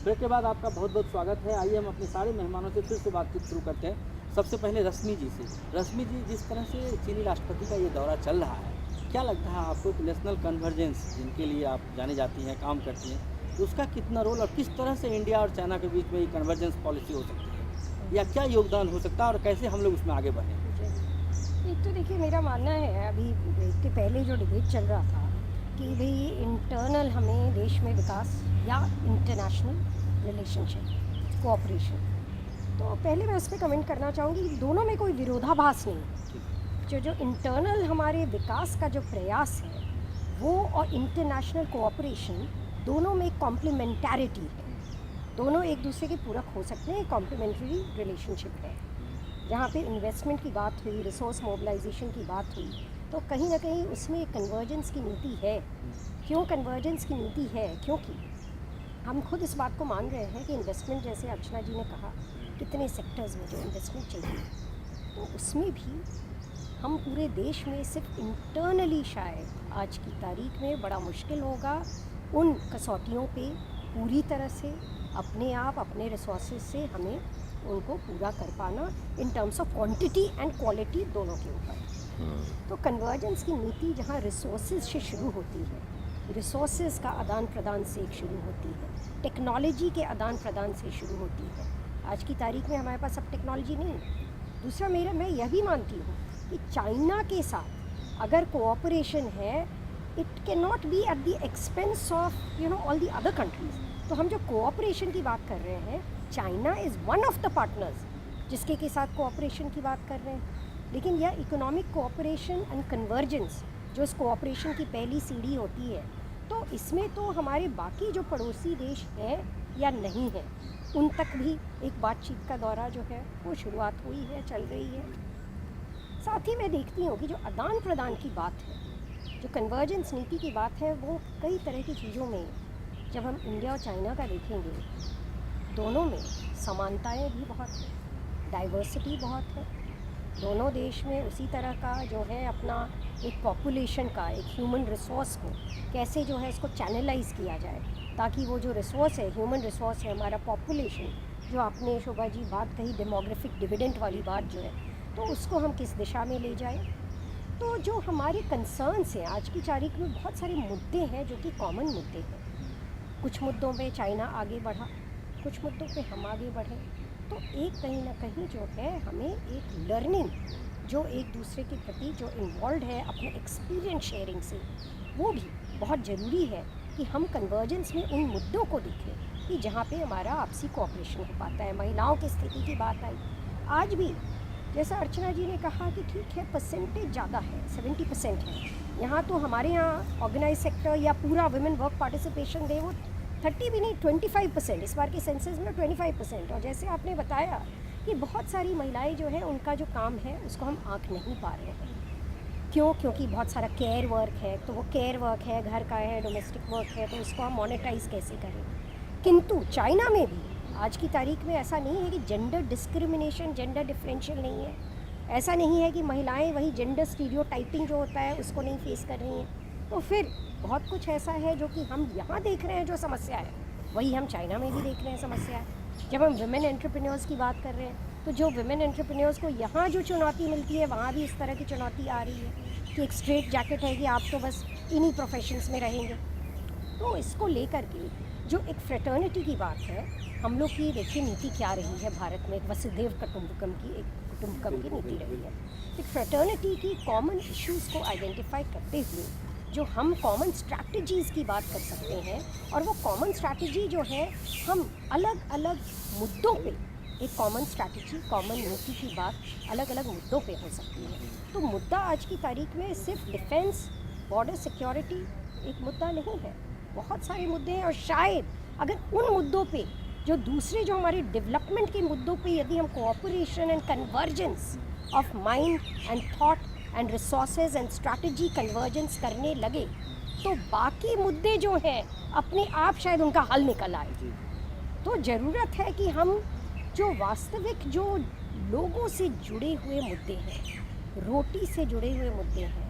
Break के बाद आपका बहुत बहुत स्वागत है। आइए हम अपने सारे मेहमानों से फिर से बातचीत शुरू करते हैं। सबसे पहले रश्मि जी से। रश्मि जी, जिस तरह से चीनी राष्ट्रपति का ये दौरा चल रहा है, क्या लगता है आपको कि नेशनल कन्वर्जेंस जिनके लिए आप जानी जाती हैं, काम करती हैं, तो उसका कितना रोल और किस तरह से इंडिया और चाइना के बीच में ये कन्वर्जेंस पॉलिसी हो सकती है, या क्या योगदान हो सकता है और कैसे हम लोग उसमें आगे बढ़ें? एक तो देखिए, मेरा मानना है अभी ब्रेक के पहले जो डिबेट चल रहा था कि भाई इंटरनल हमें देश में विकास या इंटरनेशनल रिलेशनशिप कोऑपरेशन, तो पहले मैं उस पर कमेंट करना चाहूँगी, दोनों में कोई विरोधाभास नहीं है। जो इंटरनल हमारे विकास का जो प्रयास है वो और इंटरनेशनल कोऑपरेशन दोनों में कॉम्प्लीमेंटैरिटी है, दोनों एक दूसरे के पूरक हो सकते हैं, कॉम्प्लीमेंट्री रिलेशनशिप है। जहाँ पे इन्वेस्टमेंट की बात हुई, रिसोर्स मोबिलाइजेशन की बात हुई, तो कहीं ना कहीं उसमें कन्वर्जेंस की नीति है। क्यों कन्वर्जेंस की नीति है? क्योंकि हम खुद इस बात को मान रहे हैं कि इन्वेस्टमेंट, जैसे अर्चना जी ने कहा, कितने सेक्टर्स में जो इन्वेस्टमेंट चाहिए, तो उसमें भी हम पूरे देश में सिर्फ इंटरनली शायद आज की तारीख में बड़ा मुश्किल होगा उन कसौटियों पे पूरी तरह से अपने आप अपने रिसोर्सेज से हमें उनको पूरा कर पाना in terms of quantity and quality दोनों के ऊपर। तो कन्वर्जेंस की नीति जहाँ रिसोर्सेज से शुरू होती है, रिसोर्सेज का आदान प्रदान से शुरू होती है, टेक्नोलॉजी के आदान प्रदान से शुरू होती है। आज की तारीख में हमारे पास अब टेक्नोलॉजी नहीं है। दूसरा, मैं यह भी मानती हूँ कि चाइना के साथ अगर कोऑपरेशन है, it can not be at the expense of all the other countries. तो हम जो कोऑपरेशन की बात कर रहे हैं, China is one of the partners जिसके के साथ कोऑपरेशन की बात कर रहे हैं। लेकिन यह इकोनॉमिक कोऑपरेशन एंड कन्वर्जेंस जो इस कोऑपरेशन की पहली सीढ़ी होती है, तो इसमें तो हमारे बाकी जो पड़ोसी देश हैं या नहीं हैं, उन तक भी एक बातचीत का दौरा जो है वो शुरुआत हुई है, चल रही है। साथ ही मैं देखती हूँ कि जो आदान प्रदान की बात है, जो कन्वर्जेंस नीति की बात है, वो कई तरह की चीज़ों में जब हम इंडिया और चाइना का देखेंगे, दोनों में समानताएं भी बहुत हैं, डाइवर्सिटी बहुत है। दोनों देश में उसी तरह का जो है अपना एक पॉपुलेशन का, एक ह्यूमन रिसोर्स को कैसे जो है उसको चैनलाइज किया जाए, ताकि वो जो रिसोर्स है, ह्यूमन रिसोर्स है, हमारा पॉपुलेशन, जो आपने शोभा जी बात कही डेमोग्राफिक डिविडेंड वाली बात जो है, तो उसको हम किस दिशा में ले जाएं। तो जो हमारे कंसर्न्स हैं, आज की तारीख में बहुत सारे मुद्दे हैं जो कि कॉमन मुद्दे हैं। कुछ मुद्दों पे चाइना आगे बढ़ा, कुछ मुद्दों पे हम आगे बढ़े, तो एक कहीं ना कहीं जो है हमें एक लर्निंग जो एक दूसरे के प्रति जो इन्वॉल्व है अपने एक्सपीरियंस शेयरिंग से, वो भी बहुत ज़रूरी है कि हम कन्वर्जेंस में उन मुद्दों को देखें कि जहाँ पे हमारा आपसी कोऑपरेशन हो पाता है। महिलाओं की स्थिति की बात आई, आज भी जैसा अर्चना जी ने कहा कि ठीक है, परसेंटेज ज़्यादा है, 70% है। यहाँ तो हमारे यहाँ ऑर्गेनाइज सेक्टर या पूरा वुमेन वर्क पार्टिसिपेशन दे वो 30 भी नहीं, 25%, इस बार के सेंसस में 25%। और जैसे आपने बताया कि बहुत सारी महिलाएं जो है उनका जो काम है उसको हम आँख नहीं पा रहे हैं। क्यों? क्योंकि बहुत सारा केयर वर्क है, तो वो केयर वर्क है, घर का है, डोमेस्टिक वर्क है, तो उसको हम मोनेटाइज कैसे करें। किंतु चाइना में भी आज की तारीख में ऐसा नहीं है कि जेंडर डिस्क्रिमिनेशन, जेंडर डिफरेंशियल नहीं है। ऐसा नहीं है कि महिलाएं वही जेंडर स्टीरियोटाइपिंग जो होता है उसको नहीं फेस कर रही हैं। तो फिर बहुत कुछ ऐसा है जो कि हम यहाँ देख रहे हैं जो समस्या है, वही हम चाइना में भी देख रहे हैं समस्या है। जब हम विमेन एंटरप्रेन्योर्स की बात कर रहे हैं, तो जो विमेन एंटरप्रेन्योर्स को यहाँ जो चुनौती मिलती है, वहाँ भी इस तरह की चुनौती आ रही है कि एक स्ट्रेट जैकेट है कि आप तो बस इन्हीं प्रोफेशंस में रहेंगे। तो इसको लेकर के जो एक फ्रेटर्निटी की बात है, हम लोग की देखिए नीति क्या रही है भारत में, एक वसुधैव कुटुंबकम की नीति रही है। एक फ्रेटर्निटी की कॉमन इश्यूज़ को आइडेंटिफाई करते हुए जो हम कॉमन स्ट्रैटेजीज़ की बात कर सकते हैं, और वो कॉमन स्ट्रैटेजी जो है हम अलग अलग मुद्दों पे एक कॉमन स्ट्रैटेजी, कॉमन नीति की बात अलग अलग मुद्दों पे हो सकती है। तो मुद्दा आज की तारीख में सिर्फ डिफेंस, बॉर्डर सिक्योरिटी एक मुद्दा नहीं है, बहुत सारे मुद्दे हैं। और शायद अगर उन मुद्दों पे जो दूसरे जो हमारे डेवलपमेंट के मुद्दों पे यदि हम cooperation and convergence of mind and thought and resources and strategy convergence करने लगे, तो बाकी मुद्दे जो हैं अपने आप शायद उनका हल निकल आए। तो ज़रूरत है कि हम जो वास्तविक जो लोगों से जुड़े हुए मुद्दे हैं, रोटी से जुड़े हुए मुद्दे हैं,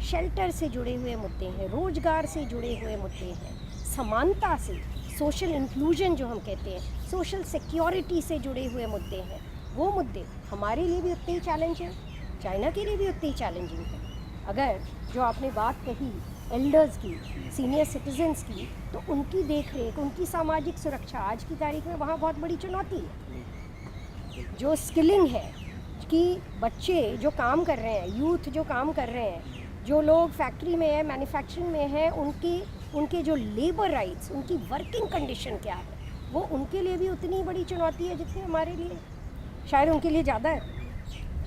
शेल्टर से जुड़े हुए मुद्दे हैं, रोजगार से जुड़े हुए मुद्दे हैं, समानता से, सोशल इंक्लूजन जो हम कहते हैं, सोशल सिक्योरिटी से जुड़े हुए मुद्दे हैं, वो मुद्दे हमारे लिए भी उतने ही चैलेंज हैं, चाइना के लिए भी उतने ही चैलेंजिंग है। अगर जो आपने बात कही एल्डर्स की, सीनियर सिटीजन्स की, तो उनकी देख रेख, उनकी सामाजिक सुरक्षा आज की तारीख में वहाँ बहुत बड़ी चुनौती है। जो स्किलिंग है कि बच्चे जो काम कर रहे हैं, यूथ जो काम कर रहे हैं, जो लोग फैक्ट्री में है, मैन्युफैक्चरिंग में है, उनके जो लेबर राइट्स, उनकी वर्किंग कंडीशन क्या है, वो उनके लिए भी उतनी बड़ी चुनौती है जितनी हमारे लिए, शायद उनके लिए ज़्यादा है।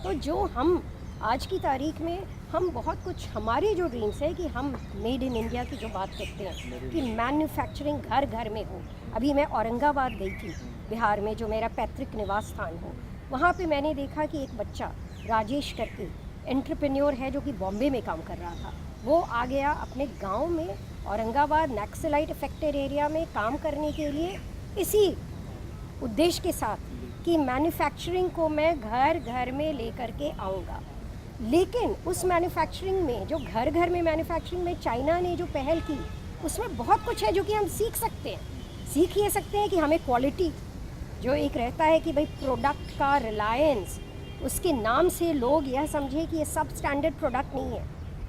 तो जो हम आज की तारीख में हम बहुत कुछ, हमारे जो ड्रीम्स है कि हम मेड इन इंडिया की जो बात करते हैं कि मैन्युफैक्चरिंग घर घर में हो। अभी मैं औरंगाबाद गई थी बिहार में, जो मेरा पैतृक निवास स्थान हो, वहाँ पे मैंने देखा कि एक बच्चा राजेश करके एंटरप्रेन्योर है जो कि बॉम्बे में काम कर रहा था, वो आ गया अपने गांव में औरंगाबाद नक्सलाइट अफेक्टेड एरिया में काम करने के लिए, इसी उद्देश्य के साथ कि मैन्युफैक्चरिंग को मैं घर घर में लेकर के आऊँगा। लेकिन उस मैन्युफैक्चरिंग में, जो घर घर में मैन्युफैक्चरिंग में चाइना ने जो पहल की, उसमें बहुत कुछ है जो कि हम सीख सकते हैं। सीख ये सकते हैं कि हमें क्वालिटी, जो एक रहता है कि भाई प्रोडक्ट का रिलायंस, उसके नाम से लोग यह समझे कि ये सब स्टैंडर्ड प्रोडक्ट नहीं है,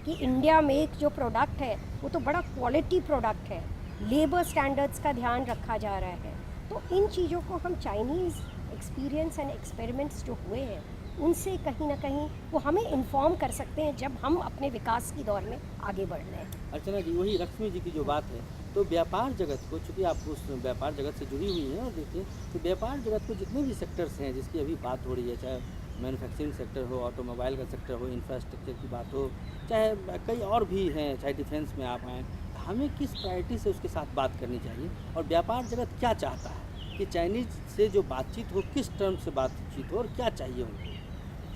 कि इंडिया मेक जो प्रोडक्ट है वो तो बड़ा क्वालिटी प्रोडक्ट है, लेबर स्टैंडर्ड्स का ध्यान रखा जा रहा है। तो इन चीज़ों को हम चाइनीज़ एक्सपीरियंस एंड एक्सपेरिमेंट्स जो हुए हैं उनसे कहीं ना कहीं वो हमें इन्फॉर्म कर सकते हैं जब हम अपने विकास की दौर में आगे बढ़ रहे हैं। अर्चना जी, वही लक्ष्मी जी की जो बात है, तो व्यापार जगत को, चूँकि आप उस व्यापार जगत से जुड़ी हुई हैं, और देखिए तो व्यापार जगत को जितने भी सेक्टर्स हैं जिसकी अभी बात हो रही है, चाहे मैन्युफैक्चरिंग सेक्टर हो, ऑटोमोबाइल का सेक्टर हो, इंफ्रास्ट्रक्चर की बात हो, चाहे कई और भी हैं, चाहे डिफेंस में आप आएँ, हमें किस प्रायोरिटी से उसके साथ बात करनी चाहिए, और व्यापार जगत क्या चाहता है कि चाइनीज़ से जो बातचीत हो किस टर्म से बातचीत हो और क्या चाहिए उनको?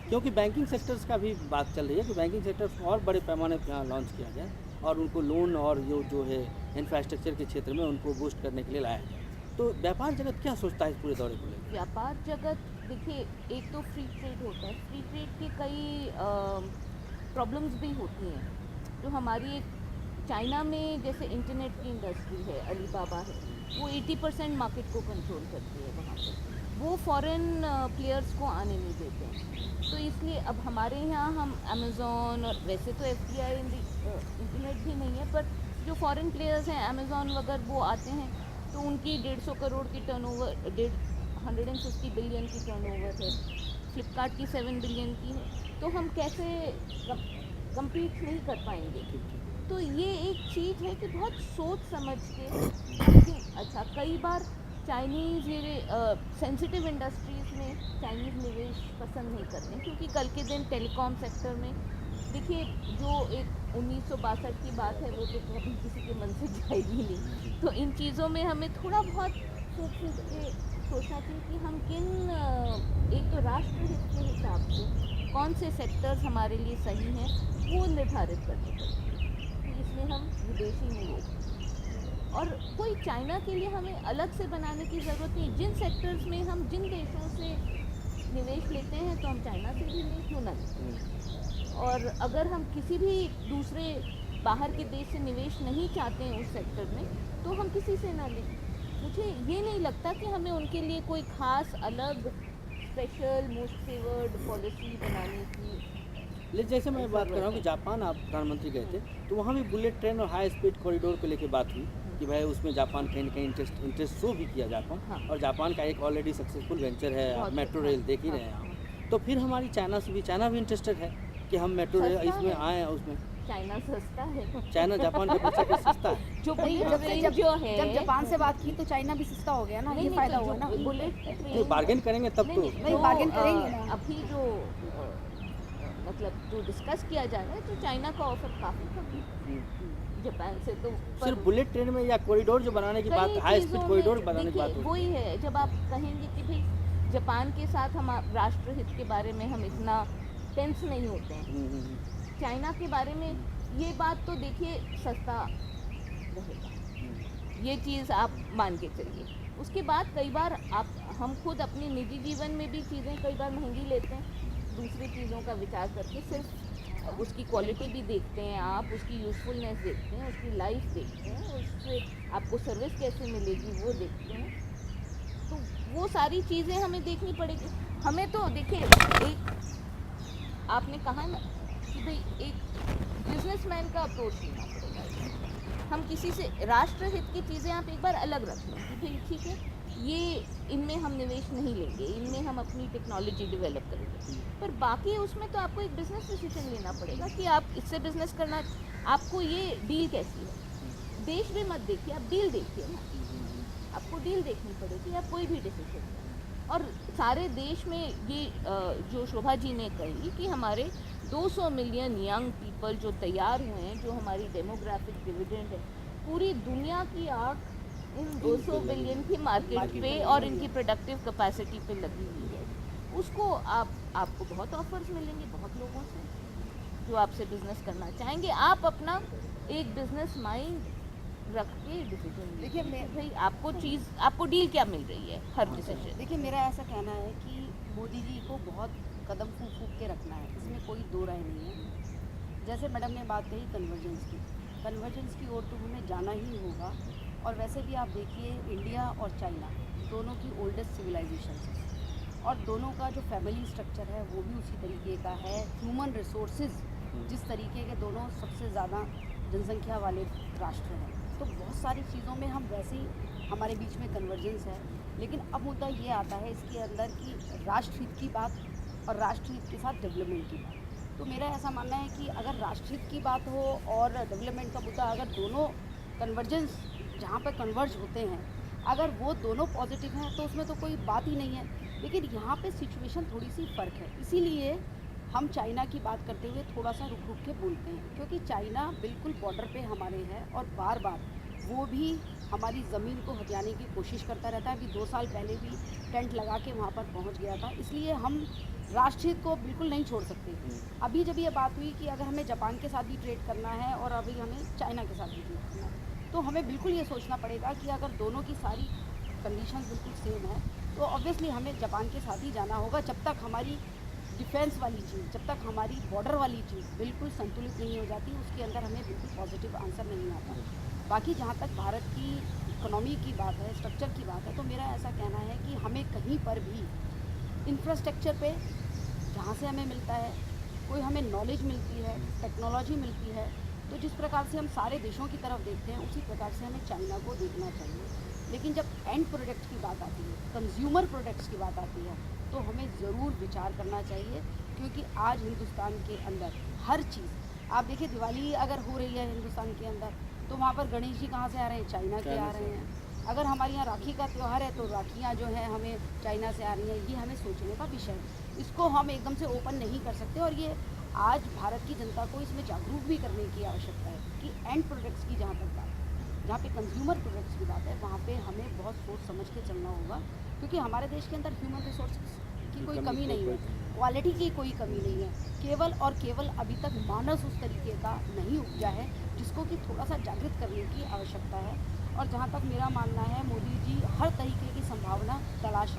क्योंकि बैंकिंग सेक्टर्स का भी बात चल रही है कि बैंकिंग सेक्टर और बड़े पैमाने पर यहाँ लॉन्च किया जाए और उनको लोन और जो है इंफ्रास्ट्रक्चर के क्षेत्र में उनको बूस्ट करने के लिए लाया जाए। तो व्यापार जगत क्या सोचता है इस पूरे दौरे को लेकर? व्यापार जगत देखिए, एक तो फ्री ट्रेड होता है, फ्री ट्रेड की कई प्रॉब्लम्स भी होती हैं जो हमारी एक चाइना में, जैसे इंटरनेट की इंडस्ट्री है, अलीबाबा है, वो 80% मार्केट को कंट्रोल करती है वहाँ पर, वो फॉरेन प्लेयर्स को आने नहीं देते हैं। तो इसलिए अब हमारे यहाँ हम अमेज़ॉन, और वैसे तो FDI इंटरनेट भी नहीं है, पर जो फॉरेन प्लेयर्स हैं अमेज़ॉन वगैरह, वो आते हैं तो उनकी 150 करोड़ की टर्नओवर, 150 बिलियन की टर्नओवर है, फ्लिपकार्ट की 7 बिलियन की है, तो हम कैसे कम्पीट नहीं कर पाएंगे? तो ये एक चीज़ है कि बहुत सोच समझ के, अच्छा कई बार चाइनीज़ ये सेंसिटिव इंडस्ट्रीज़ में चाइनीज़ निवेश पसंद नहीं करते, क्योंकि कल के दिन टेलीकॉम सेक्टर में देखिए, जो एक 1962 की बात है वो तो कभी किसी के मन से जाएगी नहीं। तो इन चीज़ों में हमें थोड़ा बहुत सोचना चाहिए कि हम किन, एक तो राष्ट्रहित के हिसाब से कौन से सेक्टर्स हमारे लिए सही हैं वो निर्धारित करने पड़ेंगे। तो इसमें हम विदेशी निवेश, और कोई चाइना के लिए हमें अलग से बनाने की ज़रूरत नहीं। जिन सेक्टर्स में हम जिन देशों से निवेश लेते हैं तो हम चाइना से भी लें, क्यों ना लें। और अगर हम किसी भी दूसरे बाहर के देश से निवेश नहीं चाहते हैं उस सेक्टर में, तो हम किसी से ना लें। मुझे ये नहीं लगता कि हमें उनके लिए कोई ख़ास अलग स्पेशल मोस्ट फेवर्ड पॉलिसी बनाने की। लेकिन जैसे मैं बात कर रहा हूँ कि जापान आप प्रधानमंत्री गए थे, तो वहाँ भी बुलेट ट्रेन और हाई स्पीड कॉरिडोर को लेकर बात हुई कि भाई उसमें जापान कहीं ना कहीं इंटरेस्ट शो भी किया जापान। हाँ। और जापान का एक ऑलरेडी सक्सेसफुल वेंचर है, बहुत मेट्रो अच्छा। रेल देख ही रहे हैं आप। तो फिर हमारी चाइना भी इंटरेस्टेड है कि हम मेट्रो रेल सस्ता इसमें है। आए, उसमें चाइना सस्ता है, चाइना जापान के अपेक्षा सस्ता है। जो नहीं, बुलेट जब ट्रेन जब जो है, जब जापान से बात की तो चाइना भी सस्ता हो गया ना, ये फायदा हुआ ना। बुलेट तो बार्गेन करेंगे तब तो। नहीं, bargain करेंगे ना। अभी जो मतलब जो डिस्कस किया जा रहा है, तो चाइना का ऑफर काफ़ी कम है जापान से। तो सिर्फ बुलेट ट्रेन में या कॉरिडोर जो बनाने की बात, हाई स्पीड कॉरिडोर बनाने की बात हो वही है, जब आप कहेंगे कि भाई जापान के साथ हम राष्ट्रहित के बारे में हम इतना टेंस नहीं होते हैं, चाइना के बारे में ये बात तो देखिए सस्ता रहेगा, ये चीज़ आप मान के चलिए। उसके बाद कई बार हम खुद अपने निजी जीवन में भी चीज़ें कई बार महंगी लेते हैं, दूसरी चीज़ों का विचार करके सिर्फ उसकी क्वालिटी भी देखते हैं आप, उसकी यूज़फुलनेस देखते हैं, उसकी लाइफ देखते हैं, उससे आपको सर्विस कैसे मिलेगी वो देखते हैं। तो वो सारी चीज़ें हमें देखनी पड़ेगी। हमें तो देखिए, एक आपने कहा ना कि भाई एक बिजनेसमैन का अप्रोच लेना पड़ेगा। हम किसी से राष्ट्रहित की चीज़ें आप एक बार अलग रख लें कि भाई ठीक है, ये इनमें हम निवेश नहीं लेंगे, इनमें हम अपनी टेक्नोलॉजी डेवलप करेंगे, पर बाकी उसमें तो आपको एक बिजनेस डिसीजन लेना पड़ेगा कि आप इससे बिजनेस करना, आपको ये डील कैसी है। देश भी मत देखिए, आप डील देखिए ना, आपको डील देखनी पड़ेगी, आप कोई भी डिसीजन। और सारे देश में ये जो शोभा जी ने कही कि हमारे 200 मिलियन यंग पीपल जो तैयार हुए हैं, जो हमारी डेमोग्राफिक डिविडेंड है, पूरी दुनिया की आँख इन 200 बिलियन की मार्केट पे और इनकी प्रोडक्टिव कैपेसिटी पे लगी हुई है। उसको आपको बहुत ऑफर्स मिलेंगे बहुत लोगों से जो आपसे बिजनेस करना चाहेंगे। आप अपना एक बिजनेस माइंड रख के डिसीजन देखिए, लीजिए मैं- भाई आपको डील क्या मिल रही है हर डिसीजन। देखिए, मेरा ऐसा कहना है कि मोदी जी को बहुत कदम फूक के रखना है, इसमें कोई दो राय नहीं है। जैसे मैडम ने बात कही कन्वर्जेंस की ओर तो हमें जाना ही होगा। और वैसे भी आप देखिए, इंडिया और चाइना दोनों की ओल्डेस्ट सिविलाइजेशन है और दोनों का जो फैमिली स्ट्रक्चर है वो भी उसी तरीके का है। ह्यूमन रिसोर्सेज जिस तरीके के, दोनों सबसे ज़्यादा जनसंख्या वाले राष्ट्र हैं, तो बहुत सारी चीज़ों में हम वैसे ही हमारे बीच में कन्वर्जेंस है। लेकिन अब मुद्दा ये आता है इसके अंदर कि राष्ट्रहित की बात और राष्ट्रहित के साथ डेवलपमेंट की बात। तो मेरा ऐसा मानना है कि अगर राष्ट्रहित की बात हो और डेवलपमेंट का मुद्दा, अगर दोनों कन्वर्जेंस जहाँ पर कन्वर्ज होते हैं, अगर वो दोनों पॉजिटिव हैं तो उसमें तो कोई बात ही नहीं है। लेकिन यहाँ पे सिचुएशन थोड़ी सी फ़र्क है, इसीलिए हम चाइना की बात करते हुए थोड़ा सा रुक रुक के बोलते हैं, क्योंकि चाइना बिल्कुल बॉर्डर पे हमारे है और बार बार वो भी हमारी ज़मीन को हथियाने की कोशिश करता रहता है। अभी 2 साल पहले भी टेंट लगा के वहाँ पर पहुँच गया था। इसलिए हम राष्ट्रहित को बिल्कुल नहीं छोड़ सकते। अभी जब ये बात हुई कि अगर हमें जापान के साथ भी ट्रेड करना है और अभी हमें चाइना के साथ भी ट्रेड करना है, तो हमें बिल्कुल ये सोचना पड़ेगा कि अगर दोनों की सारी कंडीशंस बिल्कुल सेम है तो ऑब्वियसली हमें जापान के साथ ही जाना होगा। जब तक हमारी डिफेंस वाली चीज़, जब तक हमारी बॉर्डर वाली चीज़ बिल्कुल संतुलित नहीं हो जाती, उसके अंदर हमें बिल्कुल पॉजिटिव आंसर नहीं आता। बाकी जहाँ तक भारत की इकोनॉमी की बात है, स्ट्रक्चर की बात है, तो मेरा ऐसा कहना है कि हमें कहीं पर भी इंफ्रास्ट्रक्चर पे जहाँ से हमें मिलता है, कोई हमें नॉलेज मिलती है, टेक्नोलॉजी मिलती है, तो जिस प्रकार से हम सारे देशों की तरफ देखते हैं उसी प्रकार से हमें चाइना को देखना चाहिए। लेकिन जब एंड प्रोडक्ट्स की बात आती है, कंज्यूमर प्रोडक्ट्स की बात आती है, तो हमें ज़रूर विचार करना चाहिए। क्योंकि आज हिंदुस्तान के अंदर हर चीज़, आप देखिए दिवाली अगर हो रही है हिंदुस्तान के अंदर, तो वहाँ पर गणेश जी कहाँ से आ रहे हैं? चाइना के आ रहे हैं। अगर हमारे यहाँ राखी का त्यौहार है तो राखियाँ जो हैं हमें चाइना से आ रही हैं। ये हमें सोचने का विषय है, इसको हम एकदम से ओपन नहीं कर सकते। और ये आज भारत की जनता को इसमें जागरूक भी करने की आवश्यकता है कि एंड प्रोडक्ट्स की जहाँ तक बात, जहाँ पे कंज्यूमर प्रोडक्ट्स की बात है, वहाँ पे हमें बहुत सोच समझ के चलना होगा। क्योंकि हमारे देश के अंदर ह्यूमन रिसोर्स की कोई कमी नहीं है, क्वालिटी की कोई कमी नहीं है। केवल और केवल अभी तक मानस उस तरीके का नहीं उपजा है जिसको कि थोड़ा सा जागृत करने की आवश्यकता है। और जहाँ तक मेरा मानना है, मोदी जी हर तरीके की संभावना तलाश